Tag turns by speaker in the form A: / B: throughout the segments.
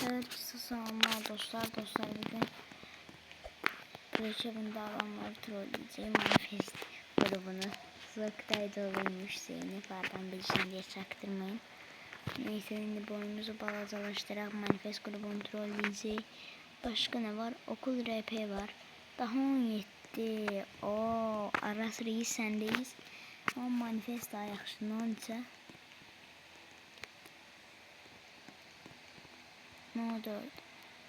A: Selamlar dostlar. Bugün Breacher'ında adamları trolleyeceğim. Manifest grubunu Zırktay'da oluymuş. Zeynep adam bilsin diye çaktırmayın. Neyse şimdi boyumuzu balacalaştırarak Manifest grubunu trolleyeceğiz. Başka ne var? Okul RP var. Daha 17. Aras Reis sendeyiz. Ama Manifest daha yaxşı. Ne olacak? No 4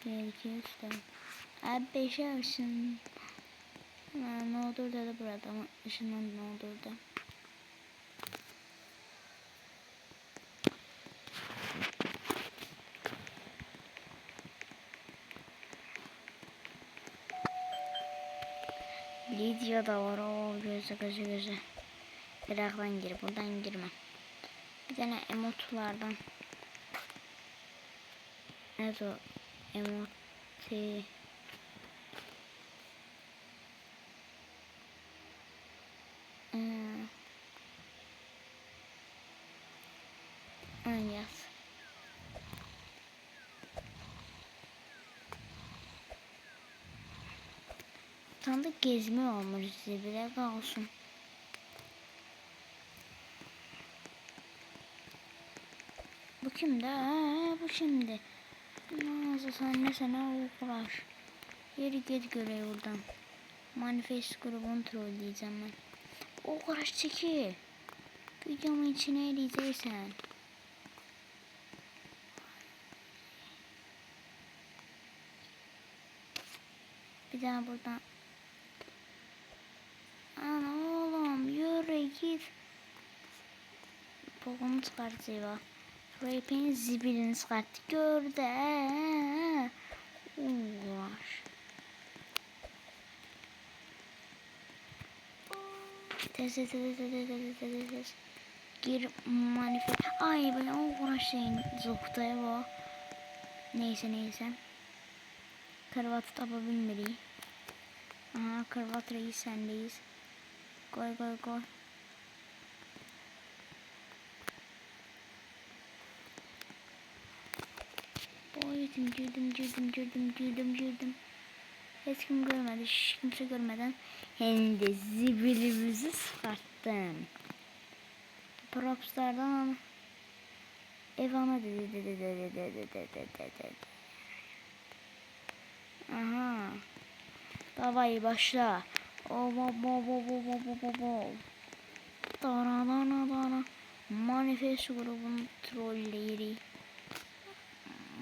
A: 1 2 3 4 abi 5'e ışın no 4'da da burada ama ışınlandı no 4'da. Lidya da var o göze Irak'tan gir, buradan girme. Bir tane emotlardan evet o emoti yaz. Tanıdık gezme olmuş size bile kalsın. Bu kimdi? Bu şimdi. Nasıl sen sana uğraş. Yeri git görev buradan. Manifest grubunu trolleyeceğim ben. Uğraş çekil. Videomun içine eleyeceksen. Bir daha buradan. Ana oğlum yürü git. Boğumu çıkartıyor. Rap'in zibilini çıkarttı. Gördü. Uğraş. Tez. Gir manifest. Ay ben uğraşayım. Zoktaya bu. Neyse. Kravatı tapabilmeliyiz. Aha kravat reis sendeyiz. Koy. Girdim. Hiç kim görmedi. Kimse görmeden hem de zibilimizi çıkarttım. Props'lardan ama Evana dedi. Aha. Davayı başla. Dana. Manifest grubun trolleri.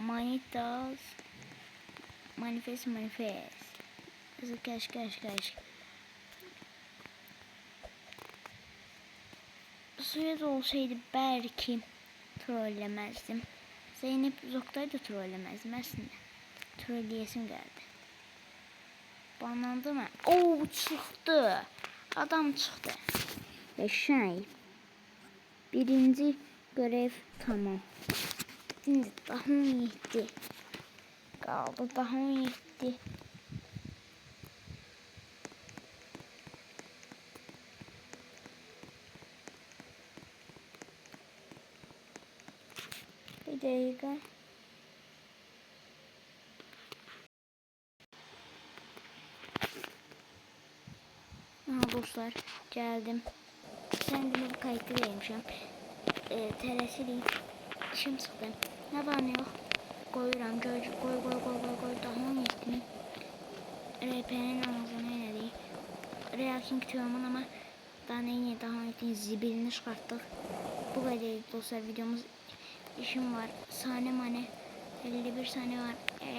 A: Manitas. Manifest. Kaç. Suya da olsaydı belki trollemezdim. Zeynep Zoktay'ı da trollemezdim aslında. Trolleyesim geldi. Banlandı mı? Oo çıktı. Adam çıktı. Ve birinci görev tamam. Şimdi daha 17 kaldı. Daha 17. Bir dakika. Aha dostlar geldim. Sen bunu bu kayıtlı vermişim. Teresili işim çıktı. Ne var ne yok. Koyuram koy. Daha 17'nin RP'nin ağzına ne değil. Real King Teoman ama daha 17'nin zibilini çıkarttık. Bu kadar dostlar videomuz. İşim var. Sahne 51 saniye var.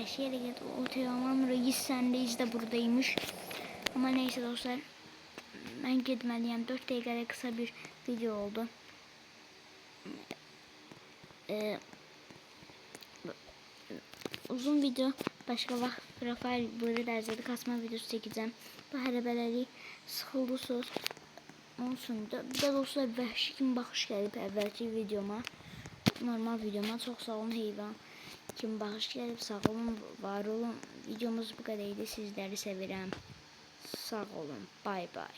A: Şeye git. O Teoman Reis sendeyiz de buradaymış. Ama neyse dostlar. Ben gitmeliyim. 4 dakikada kısa bir video oldu. Uzun video başka vaxt Rafael böyle dersleri kasma videosu çekeceğim. Bu hərəbələri sıxıldı söz olsun da. Bir de dostlar vəhşi kimi baxış gəlib əvvəlki videoma. Normal videoma çok sağ olun heyvan. Kim baxış gəlib sağ olun, var olun. Videomuz bu qədərdir. Sizləri sevirəm. Sağ olun. Bay bay.